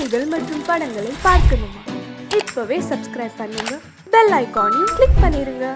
செய்திகள் மற்றும் படங்களை பார்க்கணுமா? இப்பவே சப்ஸ்கிரைப் பண்ணுங்க, பெல் ஐகானையும் கிளிக் பண்ணிருங்க.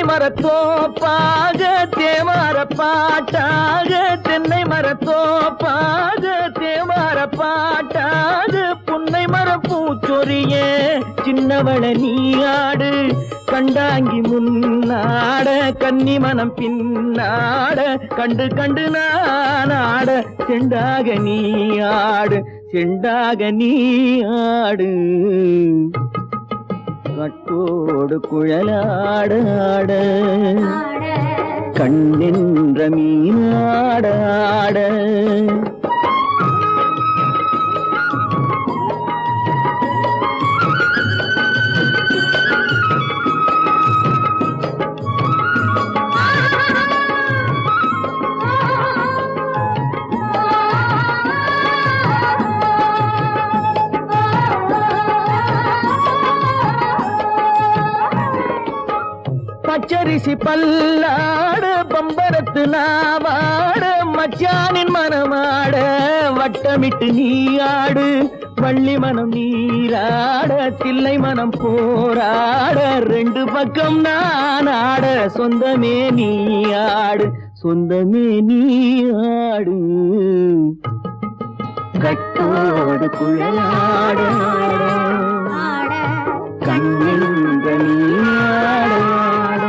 மரத்தோப்பாக தேவார பாட்டாக தென்னை மரத்தோப்பாக தேவார பாட்டாக புன்னை மரப்பூச்சொரிய சின்னவள நீயாடு கண்டாங்கி முன்னாட கன்னி மனம் பின்னாட கண்டு கண்டு நானாட செண்டாக நீயாடு செண்டாக நீயாடு கட்டோடு குழலாடாட கண்ணென்ற மீனாடாட பச்சரிசி பல்லாட பம்பரத்து நாவாட மச்சானின் மனமாட வட்டமிட்டு நீயாடு வள்ளி மனம் நீராட தில்லை மனம் போராட ரெண்டு பக்கம் நானாட சொந்தமே நீயாடு சொந்தமே நீயாடு கட்டோடு குழலாட கண்ணென்ற நீயாட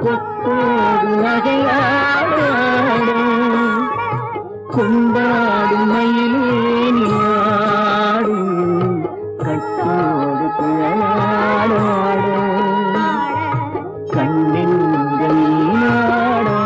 கொத்தோடு நகையாட கொண்டாடு மயிலேனியாடு கட்டோடு குழலாட கண்ணென்ற நீயாட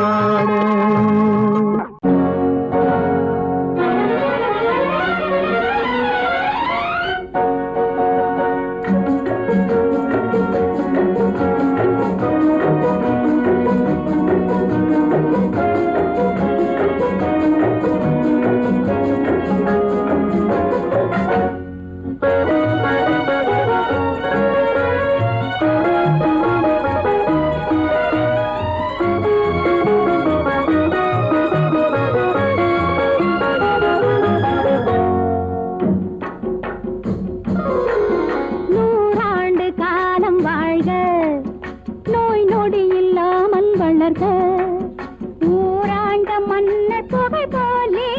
ஊராண்ட மன்னர் புகழ் போலே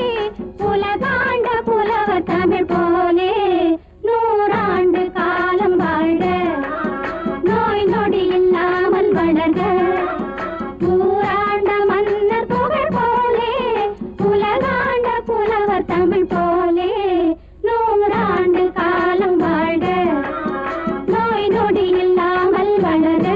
உலகாண்ட புலவர் தமிழ் போலே நூறாண்டு காலம் வாழ்க நோய் நொடி இல்லாமல் வளர்க ஊராண்ட மன்னர் புகழ் போலே உலகாண்ட புலவர் தமிழ் போலே நூறாண்டு காலம் வாழ்க நோய் நொடி இல்லாமல் வளர்க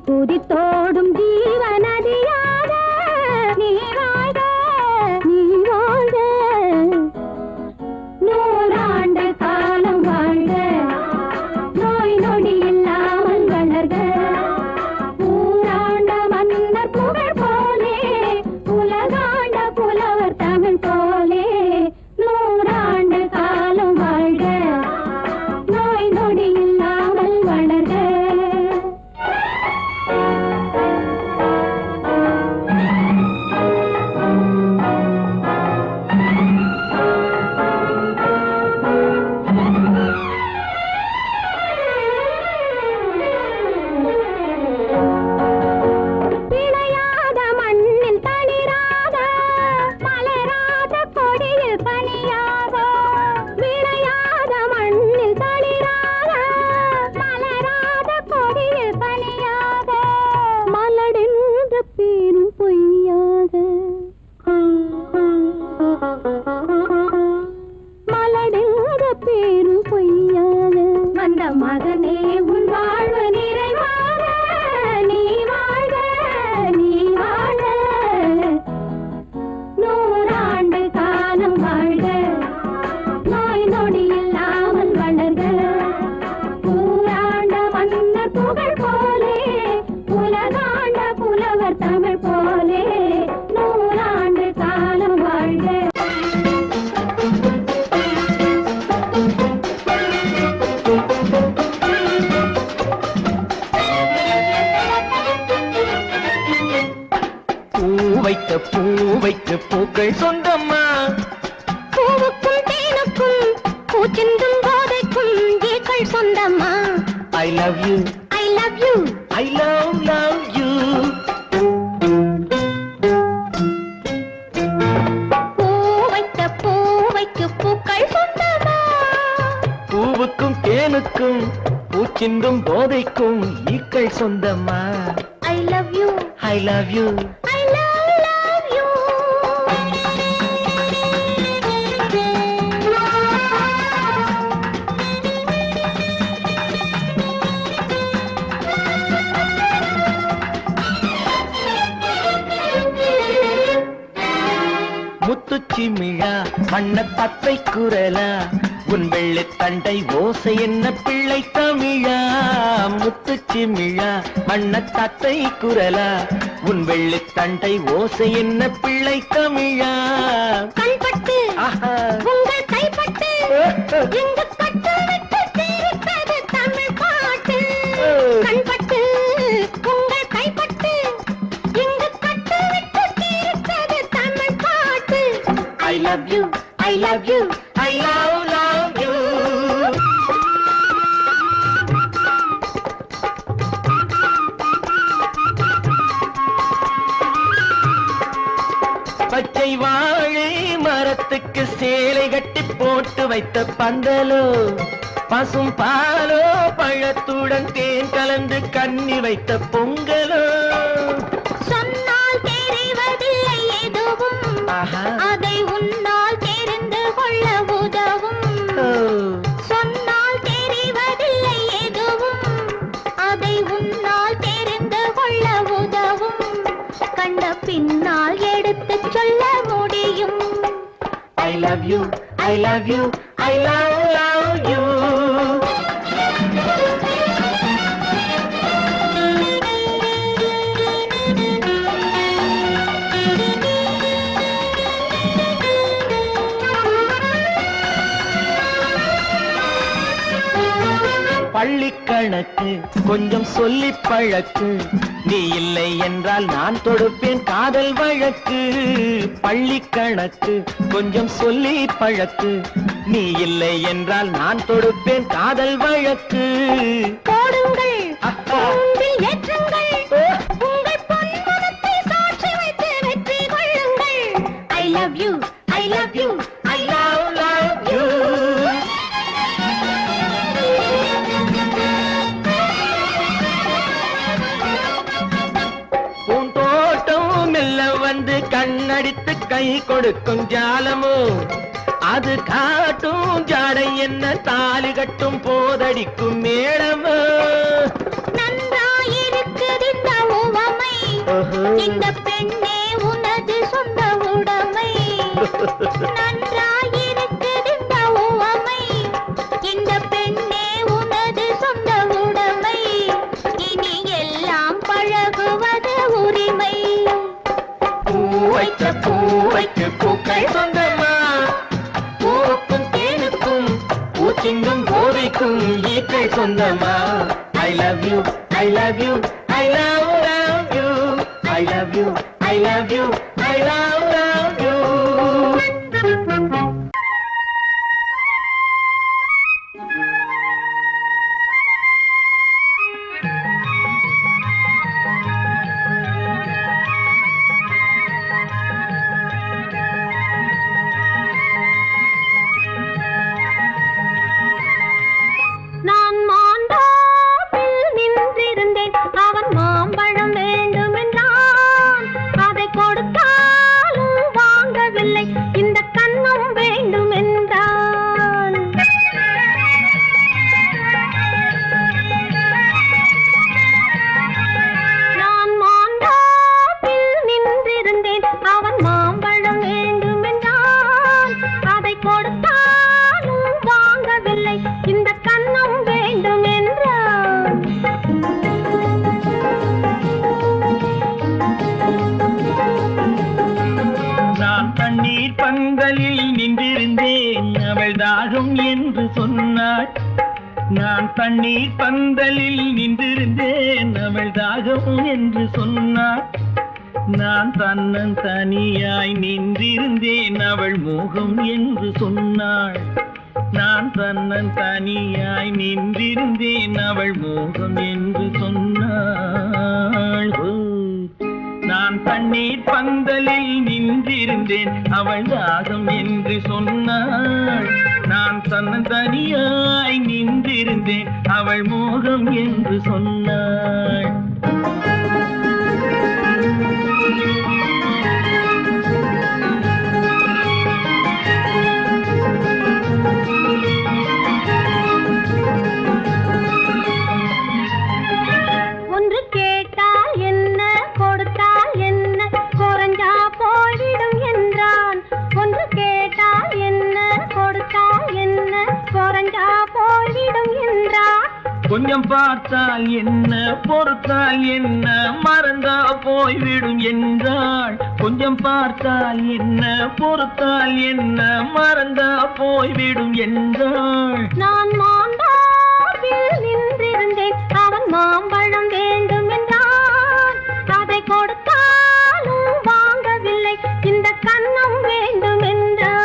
குதித்தோடும் ஜீவநதியாக நீ வாழ்க நீ வாழ்க நூறாண்டு காலம் வாழ்க நோய் நொடி இல்லாமல் வளர்க ஊராண்ட மன்னர் புகழ் போலே உலகாண்ட புலவர் தமிழ் போலே நூறாண்டு காலம் வாழ்க நோய் நொடி இல்லாமல் வளர்க பனியாக விளையாத மண்ணில் தளிராக மகனே உன் வாழ்வு நிறைவாக நீ வாழ நீ வாழ நூறாண்டு காலம் வாழ்க நோய் நொடி இல்லாமல் வளர்க ஊராண்ட மன்னர் புகழ் போலே உலகாண்ட புலவர் தமிழ் போலே நூறாண்டு காலம் வாழ்க பூவைக்கு பூக்கள் சொந்தம்மா பூவுக்கும் தேனுக்கும் பூச்சிந்தும் போதைக்கும் ஈக்கள் சொந்தம்மா I love you I love you I love you பூவைக்கு பூக்கள் சொந்தமா பூவுக்கும் தேனுக்கும் பூச்சிந்தும் போதைக்கும் ஈக்கள் சொந்தம்மா I love you I love you I love you முத்துச்சிமிழா வண்ண தத்தை குரலா உன் வெள்ளைத் தண்டை ஓசை என்ன பிள்ளை தமிழா முத்துச்சிமிழா வண்ண தத்தை குரலா உன் வெள்ளைத் தண்டை ஓசை என்ன பிள்ளை தமிழா கண்பட்டு ஆஹா உங்கள் கைப்பட்டு எங்கு கட்டு விட்டு தீர்த்தது தமிழ் பாட்டு கண்பட்டு உங்கள் கைப்பட்டு எங்கு கட்டு விட்டு தீர்த்தது தமிழ் பாட்டு I love you, I love you, I love you. பச்சை வாழை மரத்துக்கு சேலை கட்டி போட்டு வைத்த பந்தலோ பசும் பாலோ பழத்துடன் தேன் கலந்து கண்ணி வைத்த பொங்கலோ சொன்னால் தெரிவதில்லை எதுவும் ஆஹா அதை உன்னால் தெரிந்து கொள்ள உதவும் ஓ. சொன்னால் தெரிவதில்லை எதுவும் அதை உன்னால் தெரிந்து கொள்ள உதவும் கண்ட பின்னால் எடுத்துச் சொல்ல முடியும் I love you, I love you, I love you. பள்ளிக்கணக்கு கொஞ்சம் சொல்லி பழக்கு நீ இல்லை என்றால் நான் தொடுப்பேன் காதல் வழக்கு பள்ளிக்கணக்கு கொஞ்சம் சொல்லி பழக்கு நீ இல்லை என்றால் நான் தொடுப்பேன் காதல் வழக்கு போடுங்கள் அஹா. கூண்டில் ஏற்றுங்கள் உங்கள் பொன்மனத்தை சாட்சி வைத்து வெற்றி கொள்ளுங்கள் ஐ love you I love you I love you. பூந்தோட்டம் மெல்ல வந்து கண்ணடித்து கை கொடுக்கும் ஜாலமோ அது காட்டும் ஜாடை என்ன தாலி கட்டும் போதடிக்கும் மேளமோ நன்றாயிருக்குது இந்த உவமை இந்த பெண்ணே உனது சொந்த உடைமை நன்றாயிருக்குது இந்த உவமை இந்த பெண்ணே உனது சொந்த உடைமை இனி எல்லாம் பழகுவது உரிமை பூவைக்கு பூக்கள் சொந்தமா பூவுக்கும் தேனுக்கும் பூச்சிங்கும் போதைக்கும் ஈக்கள் சொந்தமா I love you, I love you, I love you, I love you, I love you, I love you. நான் மாண்டாப்பில் நின்றிருந்தேன் அவன் மாம்பழம் வேண்டுமென்றான் அதை கொடுத்தாலும் நான் தண்ணீர் பந்தலில் நின்றிருந்தேன் அவள் தாகம் என்று சொன்னாள். நான் தன்னன் தனியாய் நின்றிருந்தேன் அவள் மோகம் என்று சொன்னாள். நான் தன்னன் தனியாய் நின்றிருந்தேன் அவள் மோகம் என்று சொன்னாள். நான் தண்ணீர் பந்தலில் நின்றிருந்தேன் அவள் தாகம் என்று சொன்னாள். நான் தன்னன் தனியாய் நின்றிருந்தேன் அவள் மோகம் என்று சொன்னாள். ஒன்று கேட்டால் என்ன கொடுத்தால் என்ன குறைஞ்சா போய்விடும் என்றான். ஒன்று கேட்டால் என்ன கொடுத்தால் என்ன குறைஞ்சா போய்விடும் என்றான். கொஞ்சம் பார்த்தால் என்ன பொறுத்தால் என்ன மறந்தா போய்விடும் என்றாள். கொஞ்சம் பார்த்தால் என்ன பொறுத்தால் என்ன மறந்தா போய்விடும் என்றாள். நான் மாந்தாவில் நின்றிருந்தேன் அவன் மாம்பழம் வேண்டும் என்றான். அதை கொடுத்தாலும் வாங்கவில்லை இந்த கன்னம் வேண்டும் என்றான்.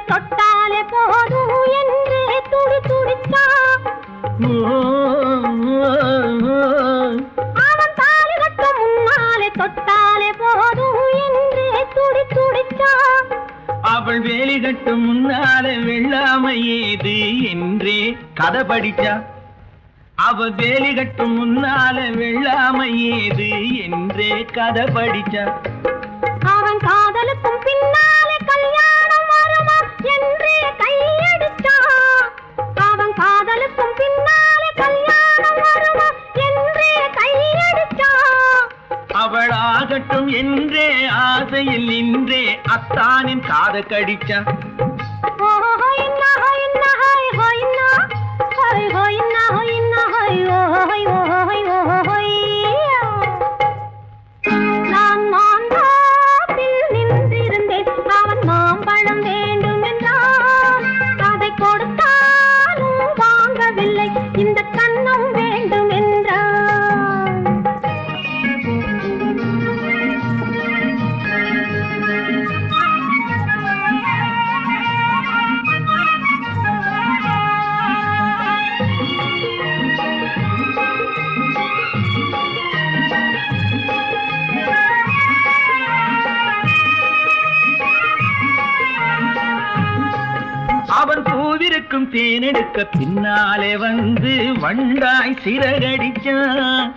தொட்டாலே போதும் என்றே துடி துடித்தான். அவன் தாலி கட்டும் முன்னாலே தொட்டாலே போதும் என்றே துடி துடித்தான். அவள் வேலி கட்டும் முன்னாலே வெள்ளாமை ஏது என்றே கதை படிச்சா. அவள் வேலி கட்டும் முன்னாலே வெள்ளாமை ஏது என்றே கதை படிச்சா. அவன் காதலுக்கும் பின்னாலே கல்யாணம் வருமா என்றே கையடிச்சான். அவன் காதலுக்கும் பின்னாலே கல்யாணம் வருமா என்றே கையடிச்சான். அவள் ஆகட்டும் என்றே ஆசையில் நின்றே அத்தானின் காத கடிச்சா. நான் மாந்தாப்பில் நின்றிருந்தேன் அவன் மாம்பழம் வேண்டும் என்றான். அதை கொடுத்தாலும் வாங்கவில்லை இந்த கன்னம் வேண்டும் என்றான். அவன் பூவிருக்கும் தேனெடுக்க பின்னாலே வந்து வண்டாய் சிறகடிச்சான்.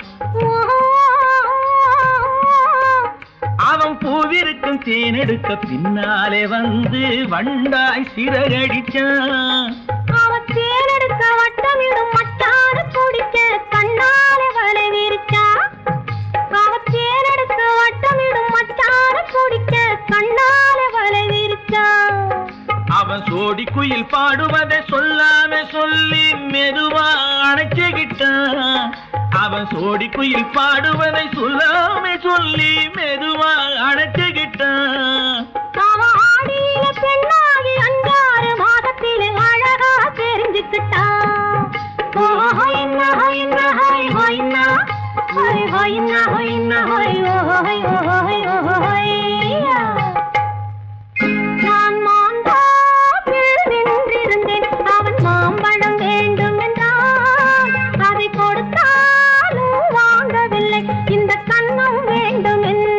அவன் பூவிருக்கும் தேனெடுக்க பின்னாலே வந்து வண்டாய் சிறகடிச்சான். அவன் தேனெடுக்க வட்டமிடும் மட்டாறு குடிக்க கண்ணாலே வலை விரிச்சா. அவன் தேனெடுக்க வட்டமிடும் மட்டாறு குடிக்க கண்ணாலே வலை விரிச்சா. அவன் சோடி குயில் பாடுவதை சொல்லாம சொல்லி மெதுவா அணைச்சுக்கிட்டான். அவன் சோடி குயில் பாடுவதை சொல்லாம சொல்லி மெதுவா அணைச்சுக்கிட்டான். அவன் ஆடியில பெண்ணாகி 5-6 மாதத்திலே அழகா தெரிஞ்சுக்கிட்டான். நான் மாந்தாப்பில் நின்றிருந்தேன் அவன் மாம்பழம் வேண்டும் என்றான். அதை கொடுத்தாலும் வாங்கவில்லை இந்த கன்னம் வேண்டும் என்றான்.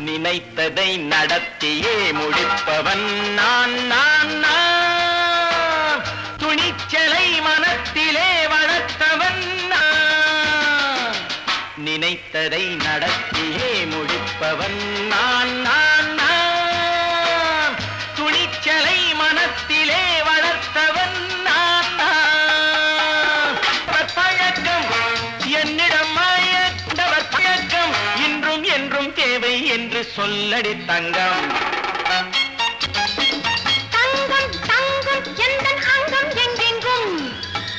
நினைத்ததை நடத்தியே முடிப்பவன் நான் நான் நான் துணிச்சலை மனத்திலே வளர்த்தவன் நான் நினைத்ததை நடத்தியே முடிப்பவன் நான் நான் நான் துணிச்சலை மனத்திலே வளர்த்தவன் நான் நான் பழக்கம் என்னிடம் மயந்தவர் பழக்கம் இன்றும் என்றும் தேவை என்று சொல்லடி தங்கம் தங்கம் தங்கம் எந்தன் அங்கம் எங்கெங்கும்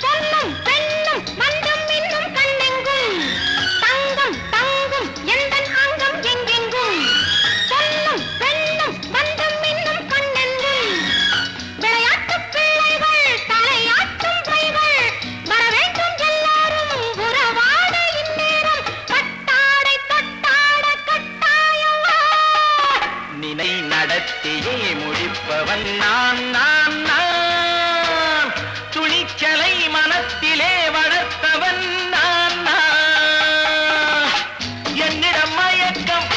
பொன்னும் பெண்ணும் மண்டும் இன்னும் கண்ணெங்கும் தங்கம் தங்கம் எந்தன் அங்கம் எங்கெங்கும் பொன்னும் பெண்ணும் மண்டும் இன்னும் கண்ணெங்கும் விளையாட்டு பிள்ளைகள் தலையாட்டும் கைகள் வர வேண்டும் எல்லாரும் உறவாட இந்நேரம் பட்டாடை தொட்டாட கட்டாயமா நினை நடத்தியே முடிப்பவன் நான் நான் நான் துணிச்சலை மனத்திலே வளர்த்தவன் நான் நான் என்னிடம் மயக்கம்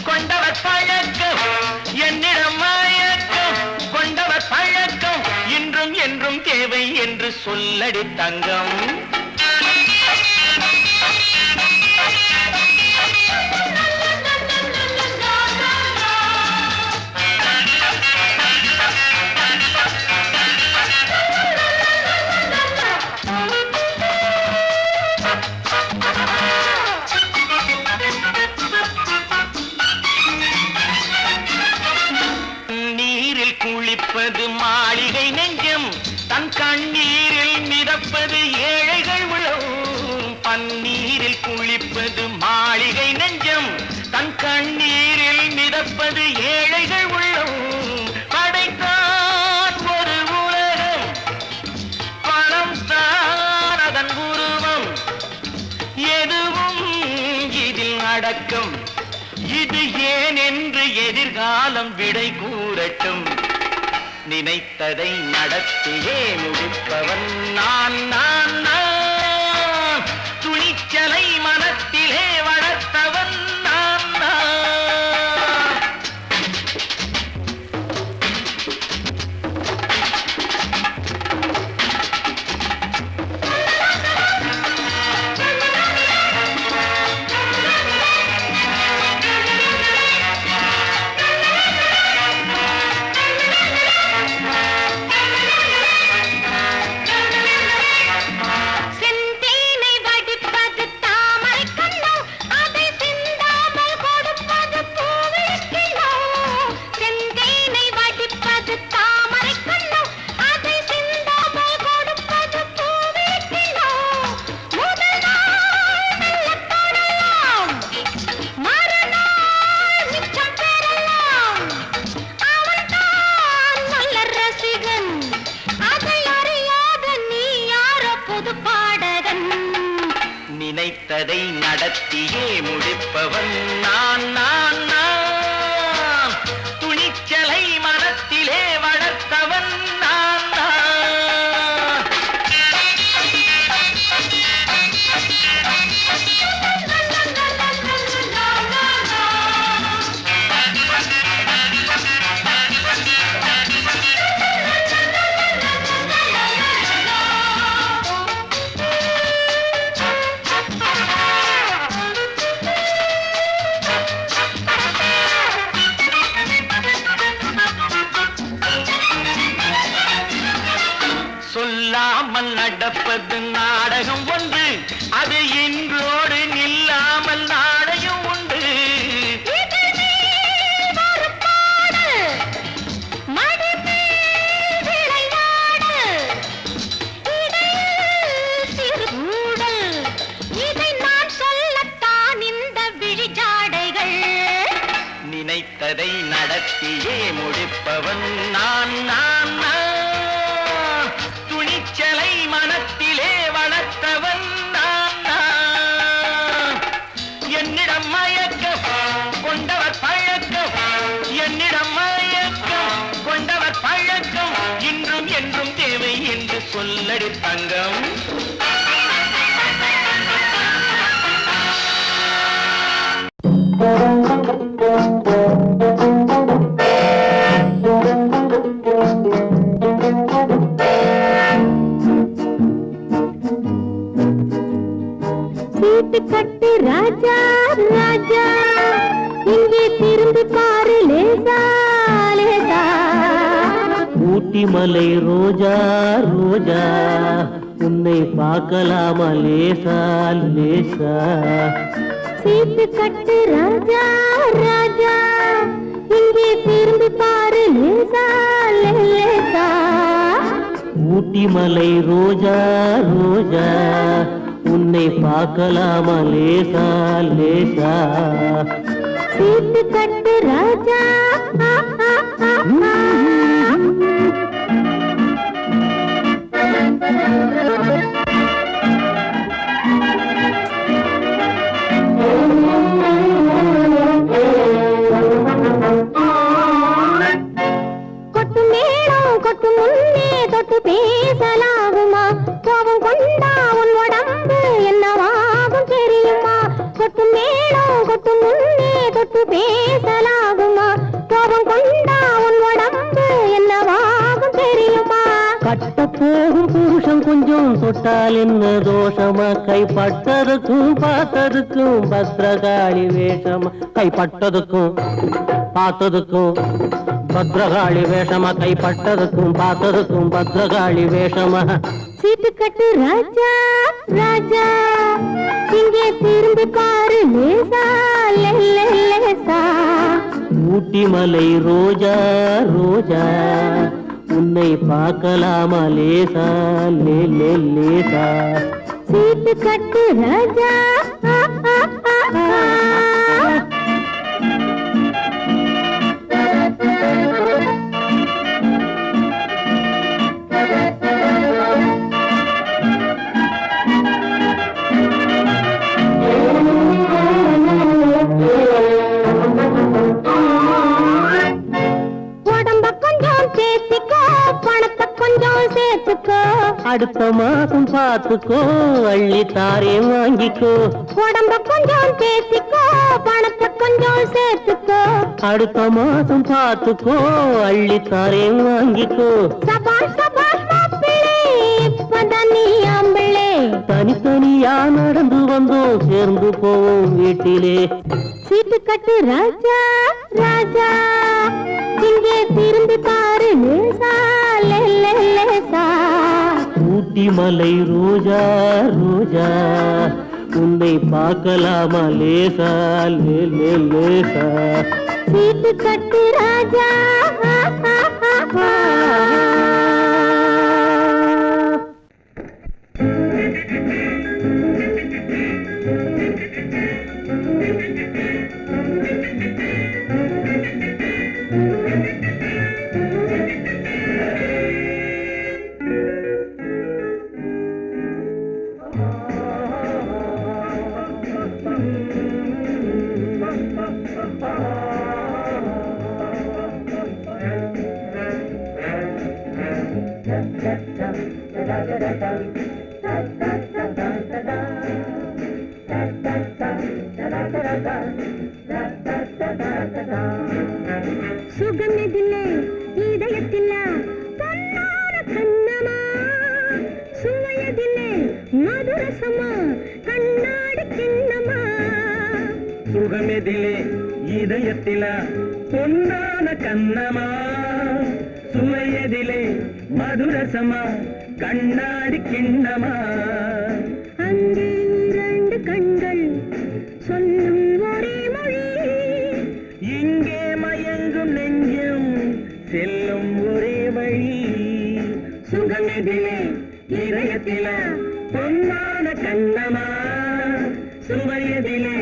கொண்டவர் பழக்கம் என்னிடம் மயக்கம் கொண்டவர் பழக்கம் இன்றும் என்றும் தேவை என்று சொல்லடி தங்கம் நீரில் குளிப்பது மாளிகை நெஞ்சம் தன் கண்ணீரில் மிதப்பது ஏழைகள் உளம் பன்னீரில் குளிப்பது மாளிகை நெஞ்சம் தன் கண்ணீரில் மிதப்பது ஏழைகள் உள்ளம் படைத்தான் ஒரு உலகம் பணம் தான் அதன் உருவம் எதுவும் இதில் அடக்கம் இது ஏன் என்று எதிர்காலம் விடை கூறட்டும் நினைத்ததை நடத்தியே முடிப்பவன் நான் நான் நான் துணிச்சலை மனத்திலே வளர்த்தவன் நான் நான் செந்தேனை வடிப்பது தாமரை கண்ணோ அதை சிந்தாமல் கொடுப்பது பூவிழிக்கிழோ செந்தேனை வடிப்பது தாமரை கண்ணோ அதை சிந்தாமல் கொடுப்பது பூவிழிக்கிழோ முதல் நாள் மெல்ல தொடலாம் மறுநாள் மிச்சம் பெறலாம் அவன்தான் நல்ல ரசிகன் அதை அறியாத நீ யாரோ புது பாடகன் நினைத்ததை நடத்தியே முடிப்பவன் நான் நான் நான் துணிச்சலை மனத்திலே வளர்த்தவன் நான் நான் சொல்லாமல் நடப்பது நாடகம் ஒன்று அது இன்றோடு நில்லாமல் நாளையும் உண்டு நினைத்ததை நடத்தியே முடிப்பவன் நான் நான் நான் துணிச்சலை மனத்திலே வளர்த்தவன் நான் நான் கட்டு ராஜா ராஜா இங்கே திரும்பி பாரு லேசா லேசா ஊட்டி மலை ரோஜா ரோஜா உன்னை பார்க்கலாமா லேசா லேசா சீட்டு கட்டு ராஜா ராஜா இங்கே திரும்பி பாரு லேசா லேசா ஊட்டி மலை ரோஜா ரோஜா உன்னை பார்க்கலாமா லேசா லேசா சீட்டு கட்டு ராஜா கொட்டு மேளம் கொட்டு முன்னே தொட்டு பேசலாகுமா கோபம் கொண்டா உன் உடம்பு என்னவாகும் தெரியுமா கொட்டு மேளம் கொட்டு முன்னே தொட்டு பேசலாகுமா கோபம் கொண்டா உன் உடம்பு என்னவாகும் தெரியுமா கட்ட போகும் புருஷன் கொஞ்சம் தொட்டால் என்ன தோஷமா கைப்பட்டதுக்கும் பார்த்ததுக்கும் பத்ரகாளி வேஷமா கைப்பட்டதுக்கும் பார்த்ததுக்கும் பத்ரகாளி வேஷமா கைப்பட்டதுக்கும் பார்த்ததுக்கும் பத்ரகாளி வேஷமா சீட்டு கட்டு ராஜா ராஜா இங்கே திரும்பி பாரு லேசா லேசா ஊட்டி மலை ரோஜா ரோஜா உன்னை பார்க்கலாமா லேசா லேசா சீட்டு கட்டு ராஜா உடம்ப கொஞ்சம் சேர்த்துக்கோ பணத்தை கொஞ்சம் சேர்த்துக்கோ அடுத்த மாசம் பார்த்துக்கோ அள்ளி தாரே வாங்கிக்கோ உடம்ப கொஞ்சம் சேர்த்துக்கோ பணத்தை கொஞ்சம் சேர்த்துக்கோ அடுத்த மாசம் பார்த்துக்கோ அள்ளி தாரே வாங்கிக்கோ சபாஷ் சபாஷ் மாப்பிள்ளை இப்பதான் நீ ஆம்பிள்ளை தனித்தனியா நடந்து வந்தோம் சேர்ந்து போவோம் வீட்டிலே சீட்டு கட்டு ராஜா ராஜா இங்கே திரும்பி பாரு லேசா லேசா ஊட்டி மலை ரோஜா ரோஜா உன்னை பார்க்கலாமா லேசா லேசா சீட்டு கட்டு ராஜா சுகமெதில்லை இதயத்தில்ல பொன்னான கண்ணமா சுவையதில்லை மதுரசமா கண்ணாடி கிண்ணமா சுகமெதிலே இதயத்தில பொன்னான கண்ணமா சுவையதிலே மதுரசமா கண்ணாடி கிண்ணமா அங்கே இரண்டு கண்கள் சொல்லும் ஒரே மொழி இங்கே மயங்கும் நெஞ்சும் செல்லும் ஒரே வழி சுகமெதிலே இதயத்தில பொன்னான கண்ணமா சுவையதிலே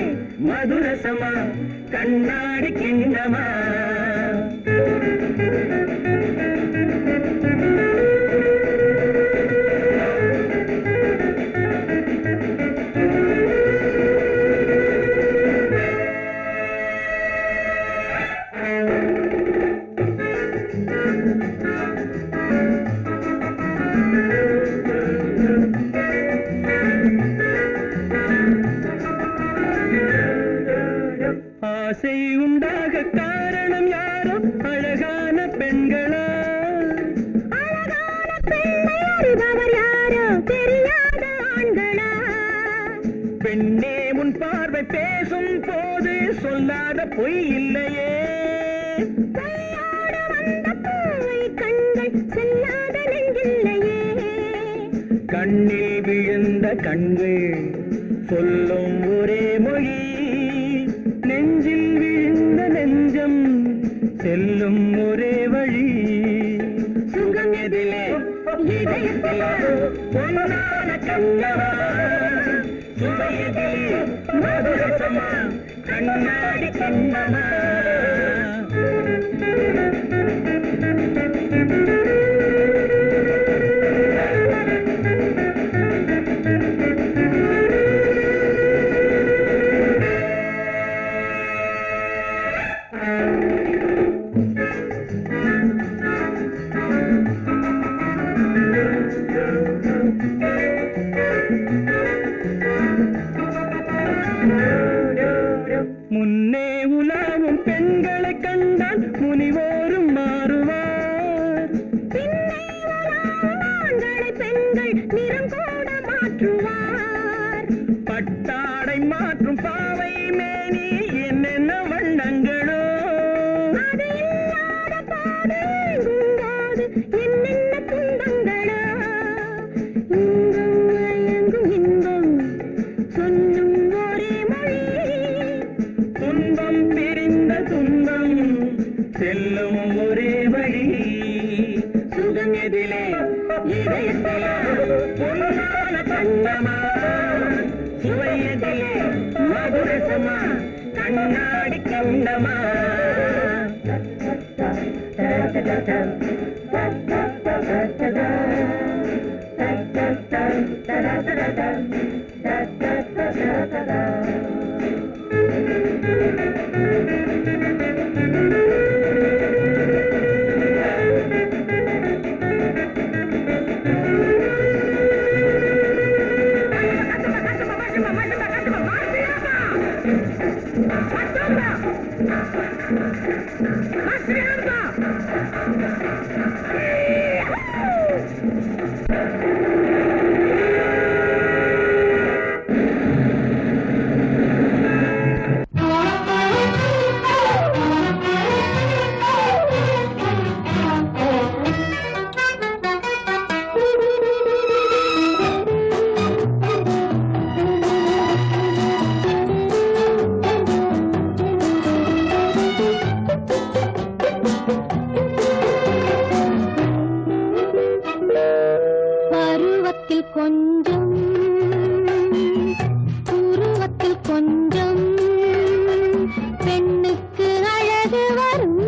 மதுரசமா கண்ணாடி கிண்ணமா ஆசை உண்டாக காரணம் யாரோ அழகான பெண்களா அழகான பெண்ணை அறிபவர் யாரோ தெரியாத ஆண்களா பெண்ணே முன் பேசும் போது சொல்லாத பொய் இல்லையே. கையோடு வந்த பூவை கண்கள் செல்லாத நெஞ்சில்லையே. கண்ணில் விழுந்த கண்கள் சொல்லும் ஒரே மொழி, நெஞ்சில் விழுந்த நெஞ்சம் செல்லும் ஒரே வழி. சுகம் எதிலே இதயத்திலே பொன்னான கண்ணவா, சுவையதிலே மதுரசமா கண்ணாடி கண்ணமா. முன்னே உலாவும் பெண்களை கண்டால் முனிவோரும் மாறுவார். பின்னே உலாவும் ஆண்களை பெண்கள் நிறம் கூட மாற்றுவார். பட்டாடை மாற்றும் பாவை மேனி என்னென்ன வண்ணங்களோ, அது இல்லாத பாடு எங்கும்போது என்னென்ன துன்பங்களோ. இன்பம் மயங்கும் இன்பம் சொல்லும் ஒரே மொழி, துன்பம் பிரிந்த துன்பம் செல்லும் ஒரே வழி. சுகம் எதிலே இதயத்திலே பொன்னான கண்ணமா, சுவையதிலே மதுரசமா கண்ணாடி கண்ணமா. பருவத்தில் கொஞ்சம் உருவத்தில் கொஞ்சம் பெண்ணுக்கு அழகு வரும்.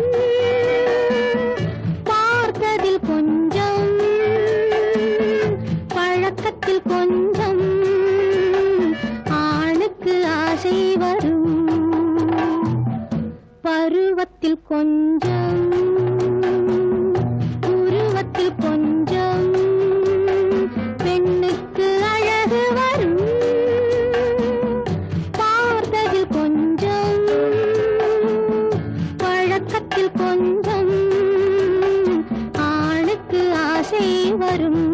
பார்த்ததில் கொஞ்சம் பழக்கத்தில் கொஞ்சம் ஆணுக்கு ஆசை வரும். பருவத்தில் கொஞ்சம் உருவத்தில் கொஞ்சம் பெண்ணுக்கு அழகு வரும். பார்த்ததில் கொஞ்சம் பழக்கத்தில் கொஞ்சம் ஆணுக்கு ஆசை வரும்.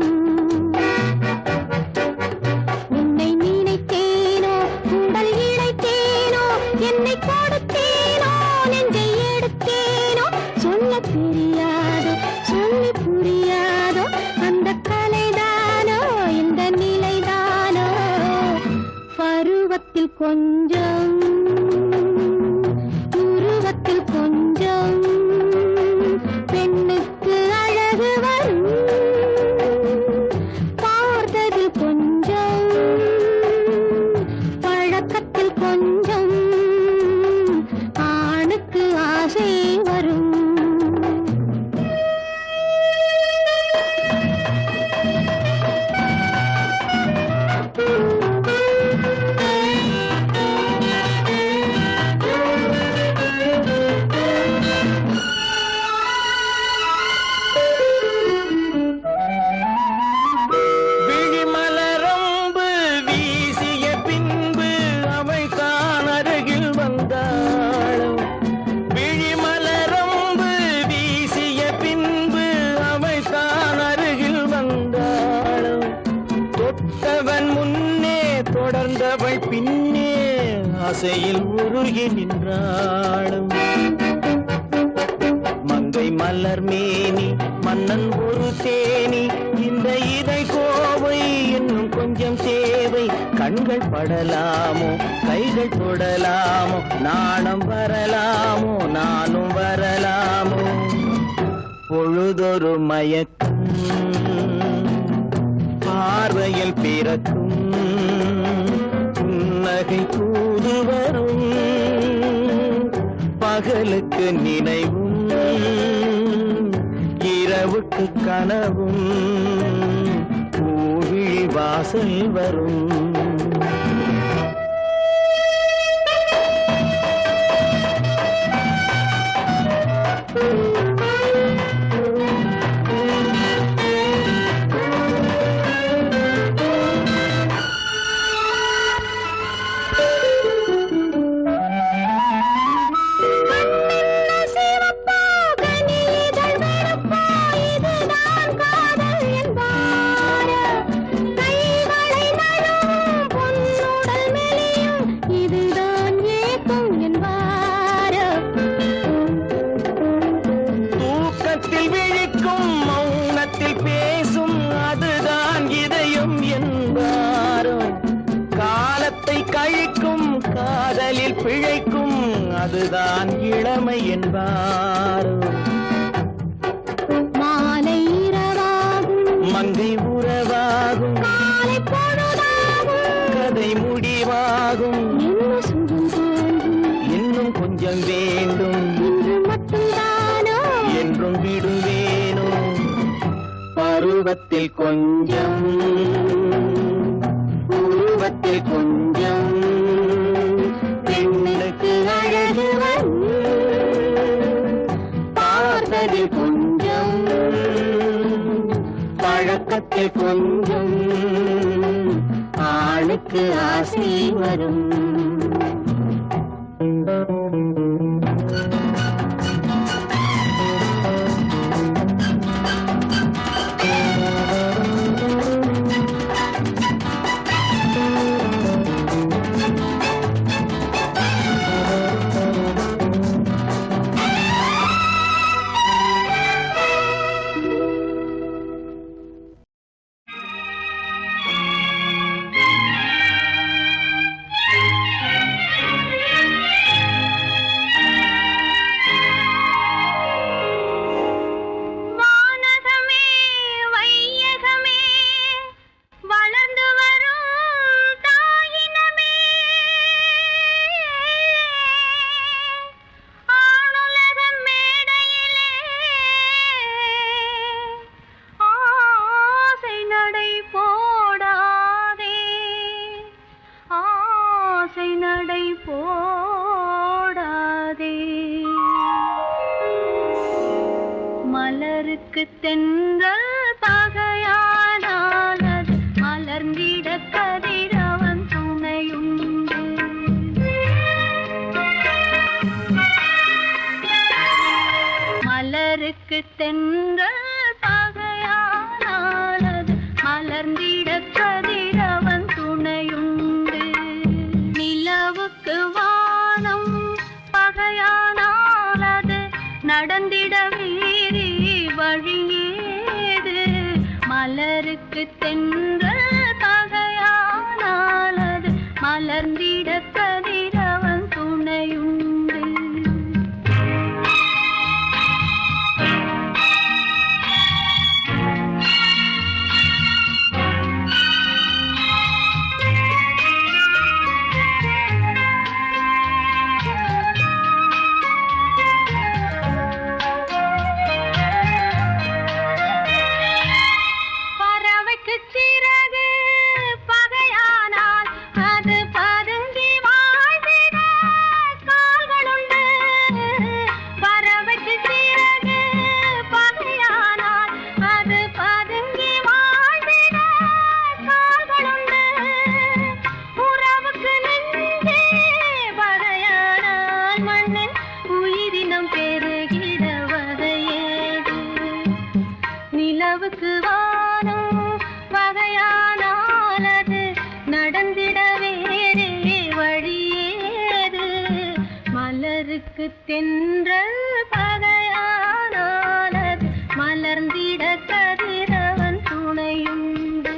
உன்னை நினைத்தேனோ உடல் இழைத்தேனோ என்னை கொடுத்தேனோ நெஞ்சை எடுத்தேனோ சொல்ல தெரியாதோ சொல்லி புரியாதோ அந்த கலைதானோ இந்த நிலைதானோ. பருவத்தில் கொஞ்சம் உருவத்தில் கொஞ்சம் பெண்ணுக்கு அழகு வரும். பார்த்ததில் கொஞ்சம் பழக்கத்தில் கொஞ்சம் ஆணுக்கு ஆசை வரும். விழிமலரம்பு வீசிய பின்பு அவ ஆசையில் உருகி நின்றாளும் மங்கை மலர் மேனி மன்னன் ஒரு தேனி இந்த இதை கோவை இன்னும் கொஞ்சம் தேவை கண்கள் படலாமோ கைகள் தொடலாமோ நாணம் வரலாமோ நானும் வரலாமோ பொழுதொரு மயக்கம் பார்வையில் பிறக்கும் புன்னகை தூது வரும் பகலுக்கு நினைவும் இரவுக்கு கனவும் பூவிழி வாசல் வரும் காதலில் பிழைக்கும் அதுதான் இளமை என்பாரோ மாலை இரவாகும் மங்கை உறவாகும் காலை பொழுதாகும் கதை முடிவாகும் என்ன சுகம் தோன்றும் இன்னும் கொஞ்சம் வேண்டும் இன்று மட்டும்தானோ என்றும் விடுவேனோ பருவத்தில் கொஞ்சம் உருவத்தில் கொஞ்சம் பெண்ணுக்கு அழகு வரும் பார்ப்பதில் கொஞ்சம் பழக்கத்தில் கொஞ்சம் ஆளுக்கு ஆசை வரும் மலருக்கு தென்றல் பகையானால் அது மலர்ந்திட கதிரவன் துணையுண்டு மலருக்கு தென்றல் பகையானால் அது மலர்ந்திட கதிரவன் துணையுண்டு நிலவுக்கு வானம் பகையானால் அது நடந்திட வீரி வழியேது மலருக்கு தென்றல் பகையானால் அது மலர்ந்திட கதிரவன் துணையுண்டு படகு தென்றல் பகையானாலது மலர்ந்திட கதிரவன் துணையுண்டு.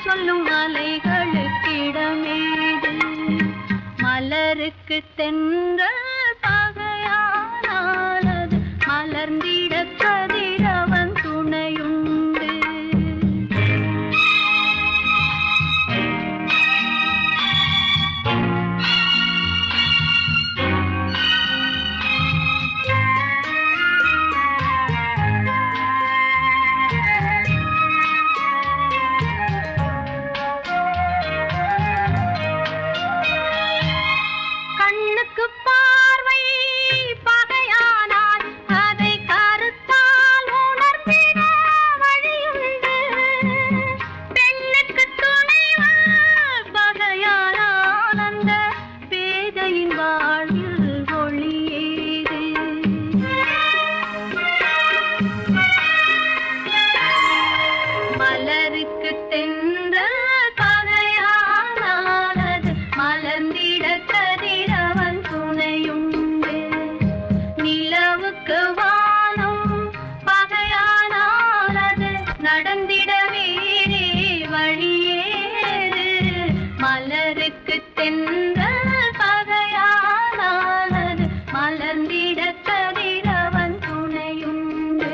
சொல்லும் அலைகளுக்கிடமேது மலருக்கு தென்றல் பகையானாலது மலர்ந்திட கதிரவன் துணையுண்டு. மலருக்கு தென்றல் பகையானாலது மலர்ந்திட கதிரவன் துணையுண்டு. நிலவுக்கு வானம் பகையானாலது நடந்திட வேறே வழியேது. மலருக்கு தென்றல் பகையானாலது மலர்ந்திட கதிரவன் துணையுண்டு.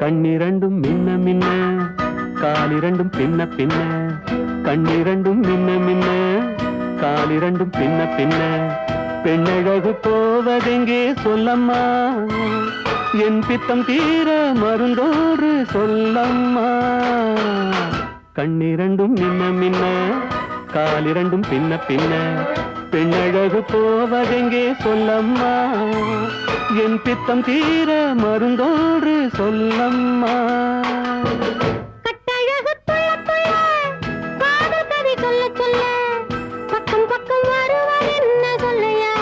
கண்ணிரண்டும் மின்ன மின்ன காலிரண்டும் பின்ன பின்ன. கண்ணிரண்டும் மின்ன மின்ன காலிரண்டும் பின்ன பின்ன. பெண்ணழகு போவதெங்கே சொல்லம்மா, என் பித்தம் தீர மருந்தோடு சொல்லம்மா. கண்ணிரண்டும் மின்ன மின்ன காலிரண்டும் பின்ன பின்ன. பெண்ணழகு போவதெங்கே சொல்லம்மா, என் பித்தம் தீர மருந்தோடு சொல்லம்மா. கட்டழகு துள்ள துள்ள காதல் கதை சொல்ல சொல்ல பக்கம் பக்கம் வருவார் என்ன சொல்லையா.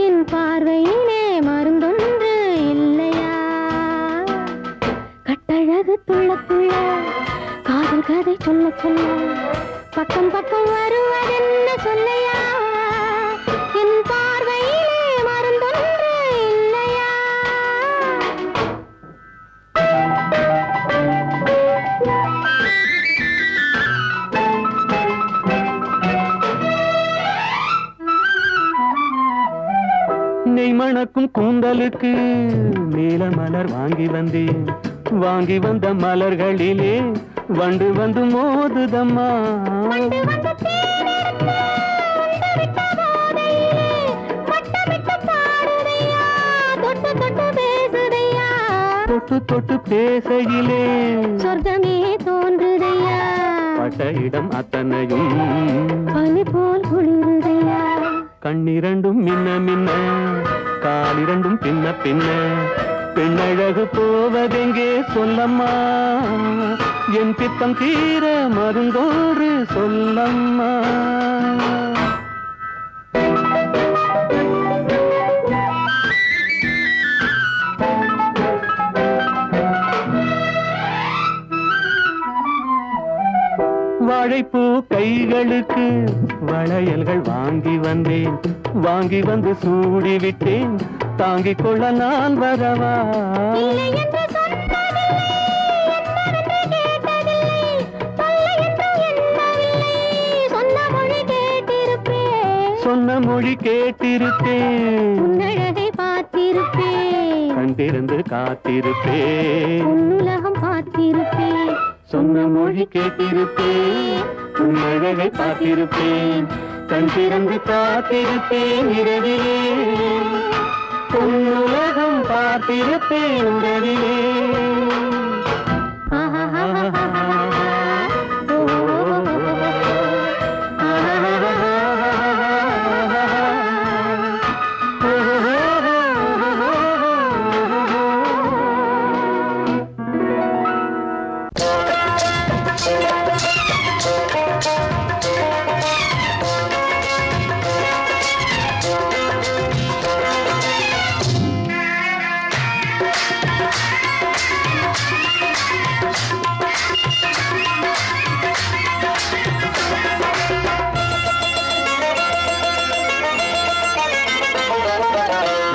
என் பார்வையிலே மருந்தொன்று இல்லையா. கட்டழகு துள்ள துள்ள காதல் கதை சொல்ல சொல்ல பக்கம் பக்கம் வருவார் என்ன சொல்லையா. என் பார்வையிலே மருந்தொன்று இல்லையா. நெய் மணக்கும் கூந்தலுக்கு நீல மலர் வாங்கி வந்தேன். வாங்கி வந்த மலர்களிலே வண்டு வந்து மோதுதம்மா. தொட்டு தொட்டு பேசையிலே சொர்க்கமே தோன்றுதையா. பட்ட இடம் அத்தனையும் பனி போல் குளிருதையா. கண்ணிரண்டும் மின்ன மின்ன காலிரண்டும் பின்ன பின்ன. பெண்ணழகு போவதெங்கே சொல்லம்மா, என் பித்தம் தீர மருந்தோடு சொல்லம்மா. வாழைப்பூ கைகளுக்கு வளையல்கள் வாங்கி வந்தேன். வாங்கி வந்து சூடி விட்டேன். தாங்கிக் கொள்ள நான் வரவா? இல்லை என்று சொன்னதில்லை, என்னவென்று கேட்டதில்லை, தொல்லை என்றும் எண்ணவில்லை, சொன்ன மொழி கேட்டிருப்பேன், சொன்ன மொழி கேட்டிருப்பேன், உன்னழகை பார்த்திருப்பேன், கண் திறந்து காத்திருப்பேன், உன்னுலகம் பார்த்திருப்பேன், சொன்ன மொழி கேட்டிருப்பேன், உன்னழகை பார்த்திருப்பேன், கண் திறந்து காத்திருப்பேன், இரவிலே உன்னுலகம் பார்த்திருப்பேன், இரவிலே.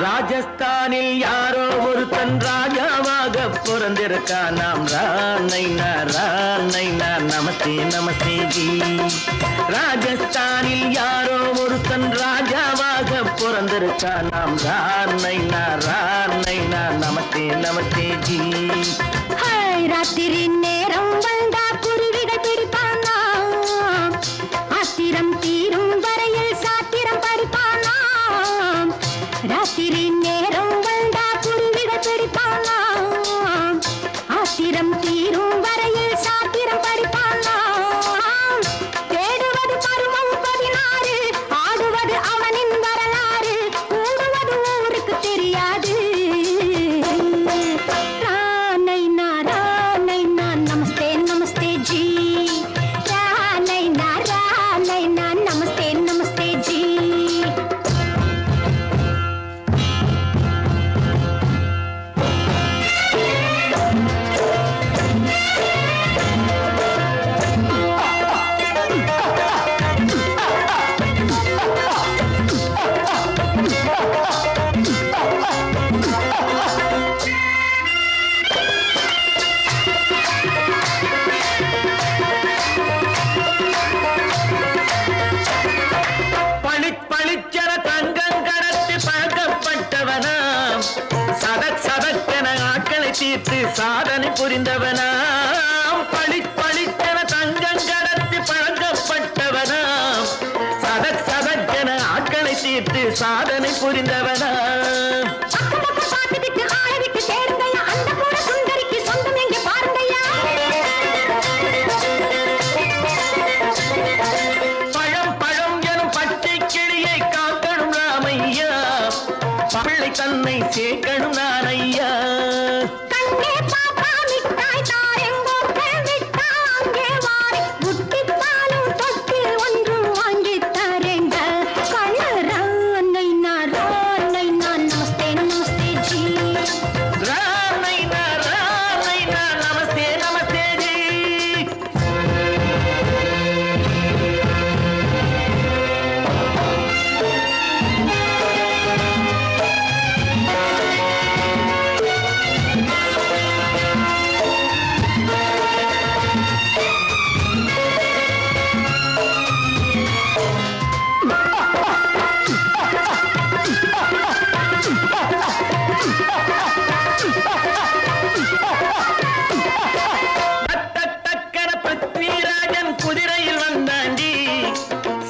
ராஜஸ்தானில் யாரோ ஒருத்தன் ராஜாவாக பிறந்திருக்கான். நாம் ராணைனா ராணைனா நமஸ்தே நமஸ்தே ஜி. ராஜஸ்தானில் யாரோ ஒருத்தன் ராஜாவாக பிறந்திருக்கான். நாம் ராணைனா ராணைனா நமஸ்தே நமஸ்தே ஜி. ராத்திரி நேரம் வந்தா குருவிகள் பிடிப்பானா, ஆத்திரம் தீரும் வரையில் சாத்திரம் படிப்பானா. ராத்திரி நேரம் வந்தா குருவிகள் பிடிப்பானா, ஆத்திரம் தீரும் வரையில் சாத்திரம் படிப்பானா. தேடுவது பருவம் 16, ஆடுவது அவனின் வரலாறு, கூடுவது ஊருக்கு தெரியாது. நமஸ்தே நமஸ்தே ஜி, ராணைனா ராணைனா நமஸ்தே நமஸ்தே ஜி. பளிச்சென தங்கம் கடத்தி பழக்கப்பட்டவனாம், சதக் சதக்கென ஆட்களை தீர்த்து சாதனை புரிந்தவனாம். பளிச்சென தங்கம் கடத்தி பழக்கப்பட்டவனாம், சதக் சதக்கென ஆட்களை தீர்த்து சாதனை புரிந்தவனாம். தன்னை சேர்க்கணும் நான் ஐயா. கண்ணே பாப்பா மிட்டாய் தாரெங்கோ கேள்விட்டா அங்கே வாரி, புட்டிப்பாலும் தொட்டு ஒன்று வாங்கி தரேங்க. கண்ணு ராணைனா ராணைனா நமஸ்தே நமஸ்தே ஜி. ராணைனா ராணைனா நமஸ்தே நமஸ்தே ஜி. குதிரையில் வந்தாண்டி,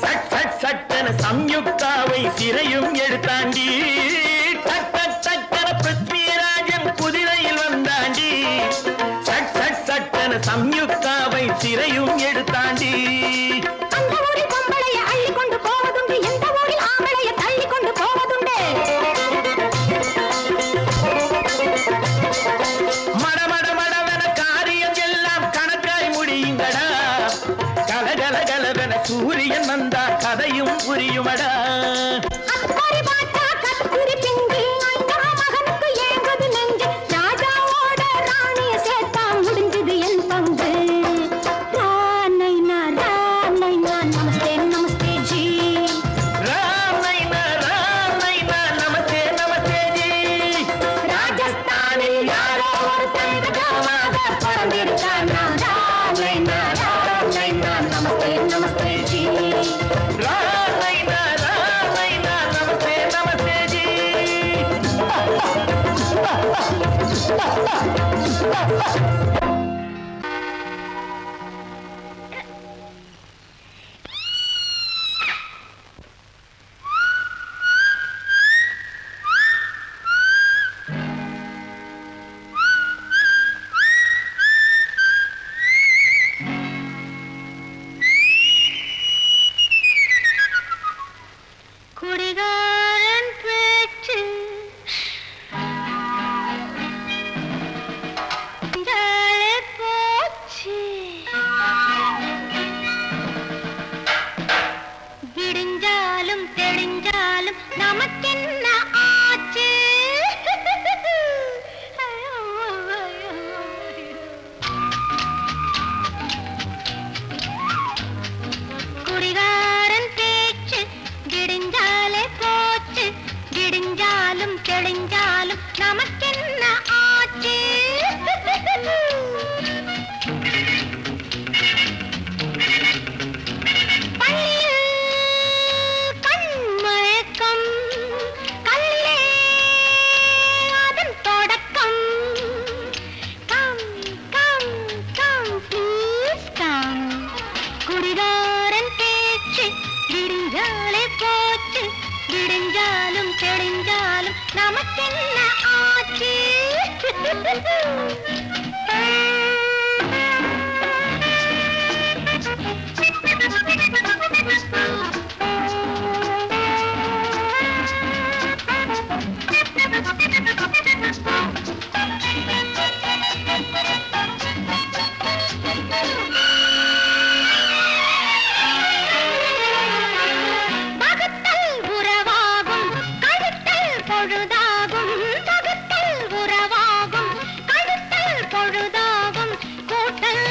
சட் சட் சட்டன சம்யுக்தாவை சிறையும் எடுத்தாண்டி. டக்கன பிருத்விராஜன் குதிரையில் வந்தாண்டி, சட் சட் சட்டன சம்யுக்தாவை சிறையும் எடுத்தாண்டி. அந்த ஊரில் பொம்பளைய அள்ளி கொண்டு போவதுண்டு, எந்த ஊரில் ஆம்பளைய தள்ளி கொண்டு போவதுண்டு. மடமட மடவென காரியம் எல்லாம் கணக்காய் முடியுங்கடா. கலகலகலவென சூரியன் வந்தா கதையும் புரியுமடா. அக்கறை பாட்டா கத்து குடிகாரன் பேச்சு ஜாலே போச்சு விடிஞ்சாலும் தெளிஞ்சாலும் நமக்கென்ன ஆச்சு குடிகாரன் பேச்சு விடிஞ்சாலே போச்சு விடிஞ்சாலும் தெளிஞ்சாலும் நமக்கென்ன ஆச்சு பள்ளியில் கண்மயக்கம் கல்லே அதன் தொடக்கம் come come come please come குடிகாரன் பேச்சு விடிஞ்சாலே போச்சு விடிஞ்சாலும் தெளிஞ்சாலும் நமக்கென்ன ஆச்சு பகுத்தல் உறவாகும் கழுத்தல் பொழுதாகும் பகுத்தல் உறவாகும் கழுத்தல் பொழுதாகும் கூட்டல்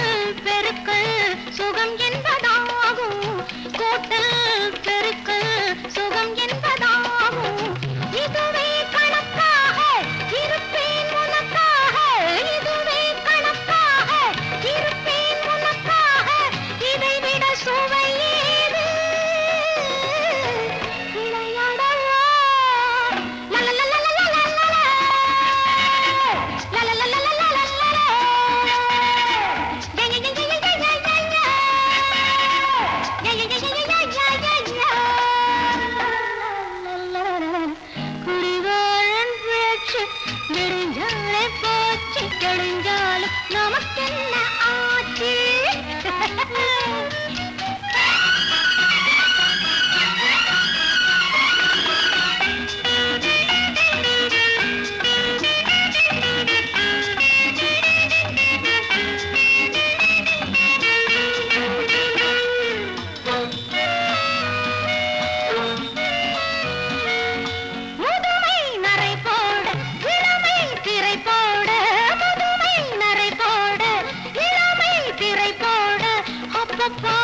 பெருக்கல் சுகம் என்பதாகும் கூட்டல் பெருக்கல் சுகம் என்பதாகும் இதுவே கணக்காக இருப்பேன் உனக்காக இதுவே கணக்காக இருப்பேன் உனக்காக இதைவிட சுவை ஏது விளையாடவா லலலலலலலலல. லலலலலலலலல. யயயயயயயயய. யயயயயயயயய. குடிகாரன் பேச்சு விடிஞ்சாலே போச்சு தெளிஞ்சாலும் நமக்கென்ன ஆச்சு முதுமை நரை போட இளமை திரை போட முதுமை நரை போட இளமை திரை போட அப்பப்பா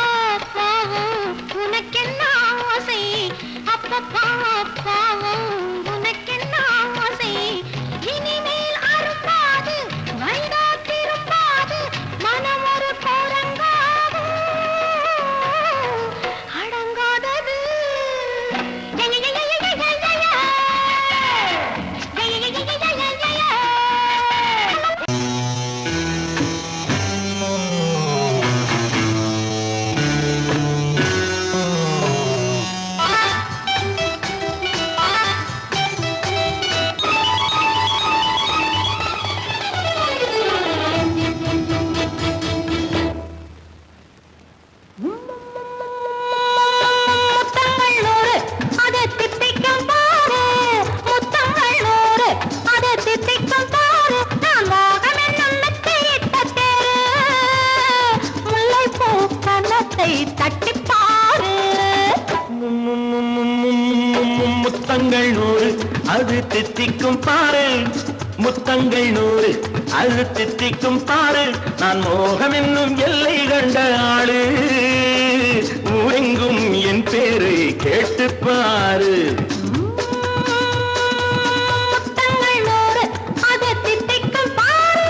பாவம் உனக்கென்ன ஆசை அப்பப்பா பாவம் உனக்கென்ன ஆசை இனிமேல் அரும்பாது வைதா திரும்பாது மனம் ஒரு கோரங்காது அடங்காதது முத்தங்கள் நூறு அதை தித்திக்கும் பாரு முத்தங்கள் நூறு அதை தித்திக்கும் பாரு நான் மோகம் என்னும் மெத்தையிட்ட தேரு முல்லைப்பூ கன்னத்தை தட்டிப் பாரு முத்தங்கள் நூறு அது தித்திக்கும் பாரு முத்தங்கள் நூறு அது தித்திக்கும் பாரு நான் மோகம் என்னும் எல்லை கண்ட ஆளு ஊரெங்கும் என் பேரை கேட்டு பாரு முத்தங்கள் நூறு அதை தித்திக்கும் பாரு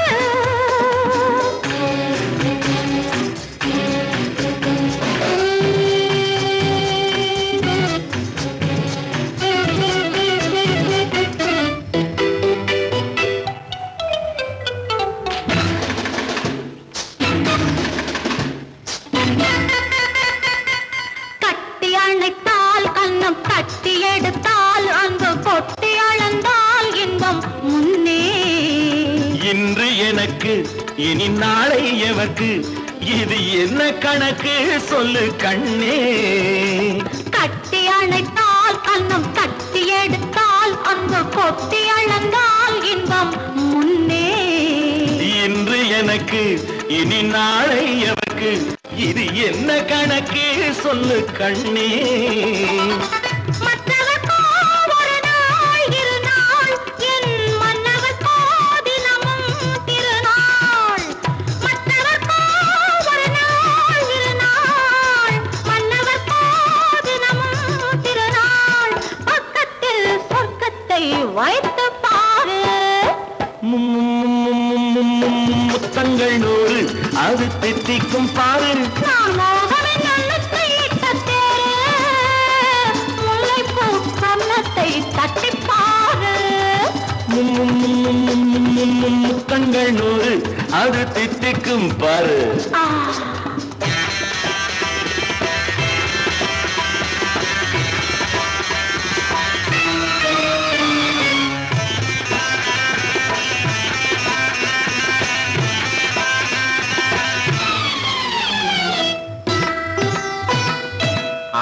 இனி நாளை எவர்க்கு இது என்ன கணக்கு சொல்லு கண்ணே. கட்டி அணைத்தால் கண்ணம் கட்டி எடுத்தால் அங்கு கொட்டி அளந்தால் இன்பம் முன்னே. இன்று எனக்கு இனி நாளை எவர்க்கு இது என்ன கணக்கு சொல்லு கண்ணே. வைத்து பாரு முத்தங்கள் நூறு அது தித்திக்கும் பாரு. நான் மோகனின் நல்லத்தை இட்ட தேரு முல்லைப்பூ கன்னத்தை தட்டி பாரு. முத்தங்கள் நூறு அது தித்திக்கும் பாரு.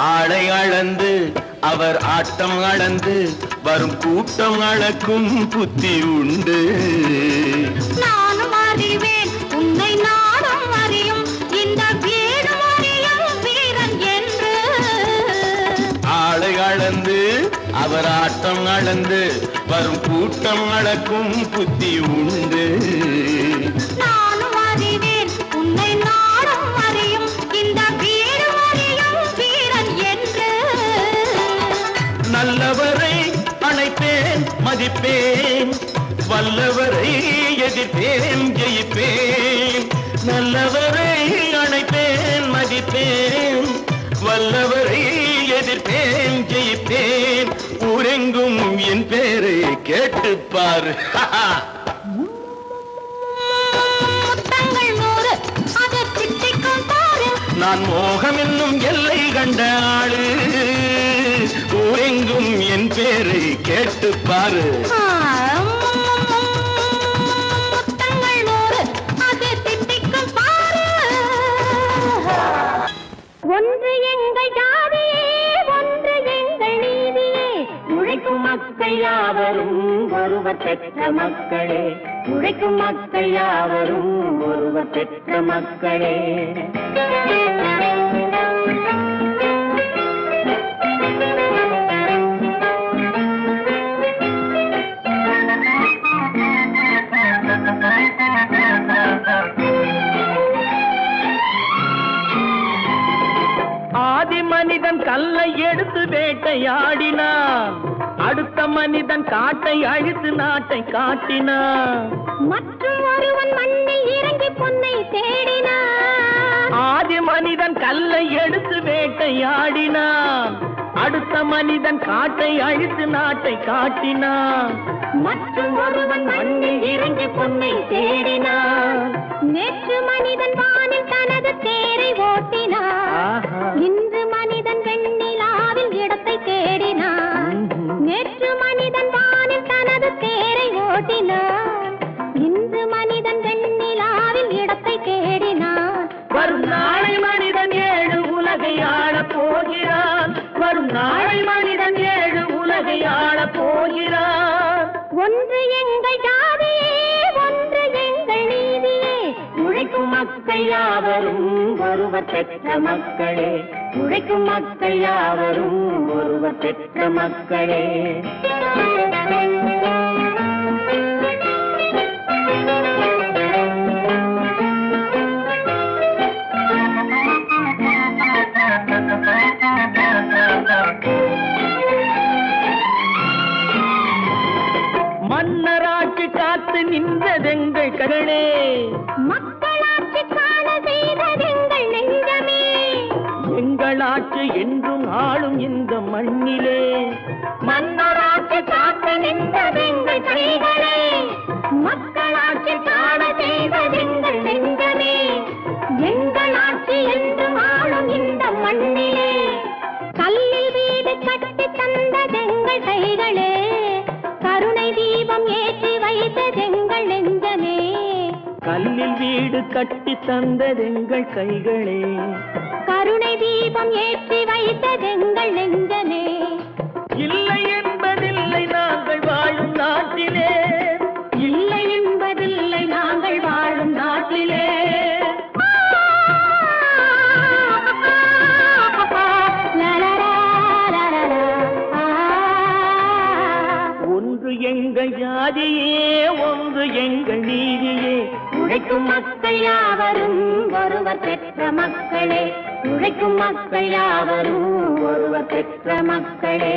ஆளை அளந்து அவர் ஆட்டம் அளந்து வரும் கூட்டம் அளக்கும் புத்தி உண்டு. நானும் அறிவேன் உன்னை நானும் அறியும் இந்த வீடும் அறியும் வீரன் என்று. ஆளை அளந்து அவர் ஆட்டம் அளந்து வரும் கூட்டம் அளக்கும் புத்தி உண்டு. நானும் அறிவேன் உன்னை நானும் அறியும் இந்த வீடும் அறியும் வீரன் என்று. நல்லவரை அணைப்பேன் மதிப்பேன் வல்லவரை எதிர்ப்பேன் ஜெயிப்பேன். நல்லவரை அணைப்பேன் மதிப்பேன் வல்லவரை எதிர்ப்பேன் ஜெயிப்பேன். ஊரெங்கும் என் பேரை கேட்டுப்பார். முத்தங்கள் நூறு அது திட்டிக்கும் பாரு. நான் மோகம் என்னும் எல்லை கண்ட ஆளு. ஊரெங்கும் என் பேரை கேட்டுப்பாரு. முத்தங்கள் நூறு அது திட்டிக்கும் பாரு. ஒன்று எங்கள் ஜாதியே ஒன்று எங்கள் நீதியே. உழைக்கும் மக்கள் யாவரும் ஒருவர் பெற்ற மக்களே. உழைக்கும் மக்கள் யாவரும் ஒருவர் பெற்ற மக்களே. ஆதி மனிதன் கல்லை எடுத்து வேட்டையாடினான். அடுத்த மனிதன் காட்டை அழித்து நாட்டை காட்டினான். மற்றும் ஒருவன் மண்ணில் இறங்கி பொன்னை தேடினான். ஆதி மனிதன் கல்லை எடுத்து வேட்டையாடினான். அடுத்த மனிதன் காட்டை அழித்து நாட்டை காட்டினான். மற்றும் ஒருவன் மண்ணில் இறங்கி பொன்னை தேடினான். நேற்று மனிதன் வானில் தனது தேரை ஓட்டினான். இன்று மனிதன் வெண்ணிலாவில் இடத்தை தேடினான். நேற்று மனிதன் வானில் தனது தேரை ஓட்டினான். இன்று மனிதன் வெண்ணிலாவில் இடத்தை தேடினான். வரும் நாளை மனிதன் 7 உலகை ஆளப் போகிறான். வரும் நாளை மனிதன் 7 உலகை ஆளப் போகிறான். ஒன்று எங்கள் ஜாதியே ஒன்று எங்கள் நீதியே. உழைக்கும் மக்கள் யாவரும் ஒருவர் பெற்ற மக்களே. உழைக்கும் மக்கள் யாவரும் ஒருவர் பெற்ற மக்களே. மன்னராட்சி காத்து நின்றதெங்கள் கரணே. மக்களாட்சி காண செய்ததெங்கள் நெஞ்சமே. எங்களாட்சி என்றும் ஆளும் இந்த மண்ணிலே. மன்னராட்சி காத்து நின்றதெங்கள் கைகளே. மக்களாட்சி காண செய்ததெங்கள் நெஞ்சமே. எங்களாட்சி என்றும் ஆளும் இந்த மண்ணிலே. கல்லில் வீடு கட்டி தந்ததெங்கள் கைகளே. கருணை தீபம் ஏற்றி வைத்ததெங்கள் நெஞ்சமே. கல்லில் வீடு கட்டி தந்ததெங்கள் கைகளே, கருணை தீபம் ஏற்றி வைத்ததெங்கள் நெஞ்சமே. இல்லை என்பதில்லை நாங்கள் வாழும் நாட்டிலே, இல்லை என்பதில்லை நாங்கள் வாழும் நாட்டிலே. ஒன்று எங்கள் ஜாதியே, ஒன்று எங்கள் நீதியே. உழைக்கும் மக்கள் யாவரும் ஒருவர் பெற்ற மக்களே, உழைக்கும் மக்கள் யாவரும் ஒருவர் பெற்ற மக்களே.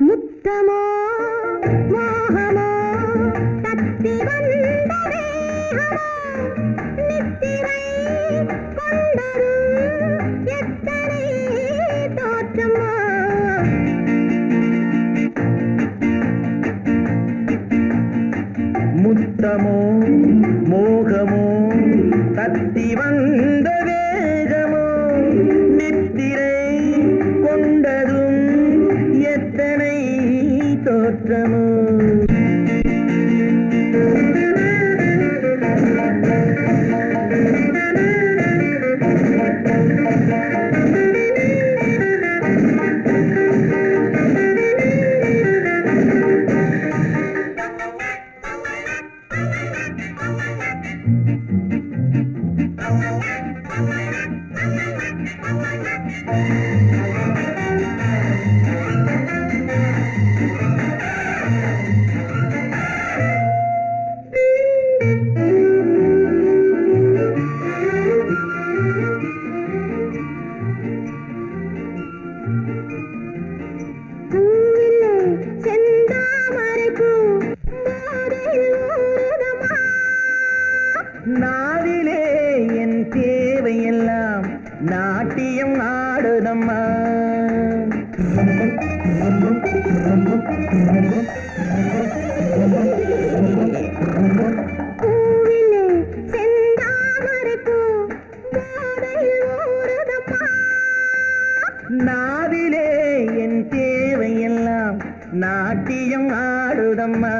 முத்தமோ மோகமோ தத்தி வந்த வேகமோ, நித்திரை கொண்டரும் எத்தனை தோற்றமோ. முத்தமோ மோகமோ தத்தி வந்த வேகமோ, நித்திரை கொண்டதும் எத்தனை தோற்றமோ. நாவிலே என் தேவையெல்லாம் நாட்டியம் ஆடுதம்மா. நாவிலே என் தேவையெல்லாம் நாட்டியம் ஆடுதம்மா.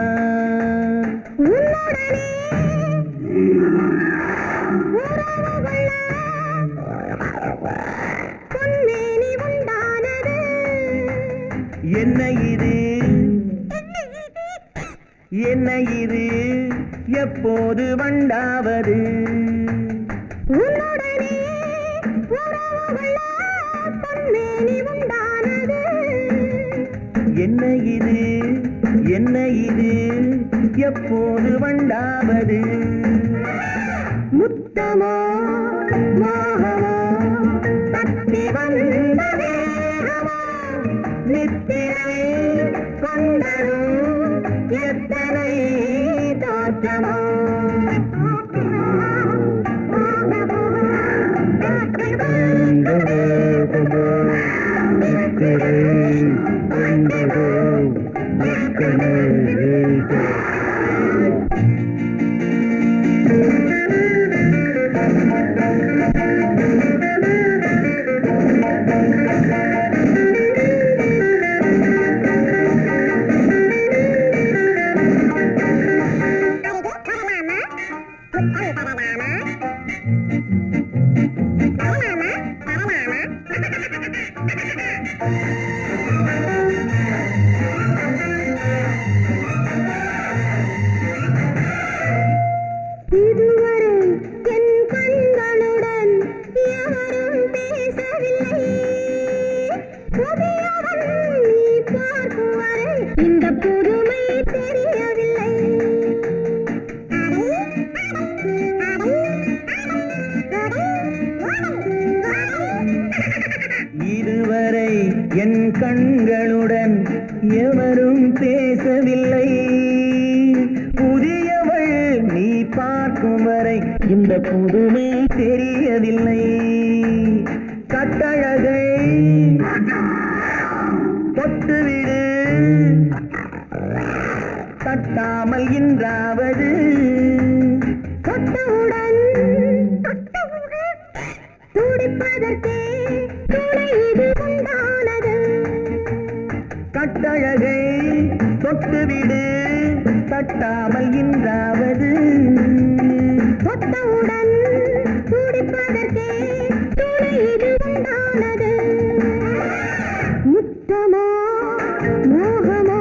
என்ன இது என்ன இது எப்போது வண்டாவது? என்ன இது என்ன இது எப்போது வண்டாவது? முத்தமோ மோகமோ தத்தி வந்த வேகமோ, நித்திரை கொண்டரும் எத்தனை தோற்றமோ. கண்களுடன் எவரும் பேசவில்லை. புதியவள் நீ பார்க்கும் வரை இந்த புதுமை தெரியவில்லை. கட்டழகை தொட்டுவிடு, தட்டாமல் இன்றாவது தொட்டவுடன் துடிப்பதற்கே துணை இது உண்டானது. கட்டழகை தொட்டுவிடு, தட்டாமல் இன்றாவது தொட்டவுடன் துடிப்பதற்கே துணை இது உண்டானது. முத்தமோ மோகமோ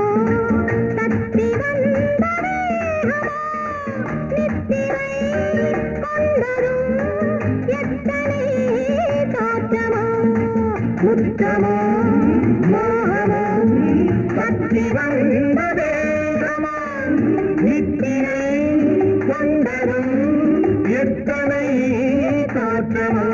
தத்தி வந்த வேகமோ நித்திரை கொண்டரும் எத்தனை தோற்றமோ. முத்தமோ மோகமோ தத்தி வந்த வேகமோ நித்திரை கொண்டரும் எத்தனை தோற்றமோ.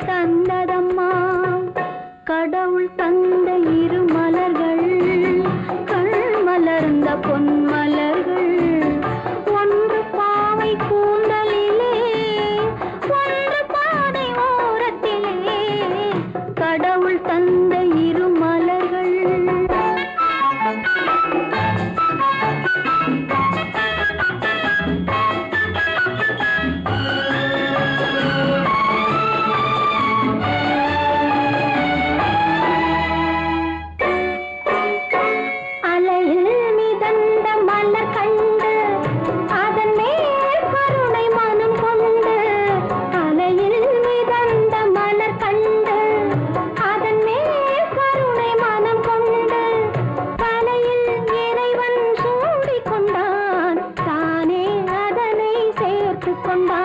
தந்ததம்மா கடவுள் தந்த இரு மலர்கள் கண் மலர்ந்த பொன் மலர்கள் ஒன்று பாவை கூந்தலிலே ஒன்று பாதை ஓரத்திலே கடவுள் தந்த இரு மலர்கள் அலையில் மிதந்த மலர் கண்டு அதன் மேல் கருணை மனம் கொண்டு அலையில் மிதந்த மலர் கண்டு அதன் மேல் கருணை மனம் கொண்டு தலையில் இறைவன் சூடிக் கொண்டான் தானே அதனை சேர்த்து கொண்டான்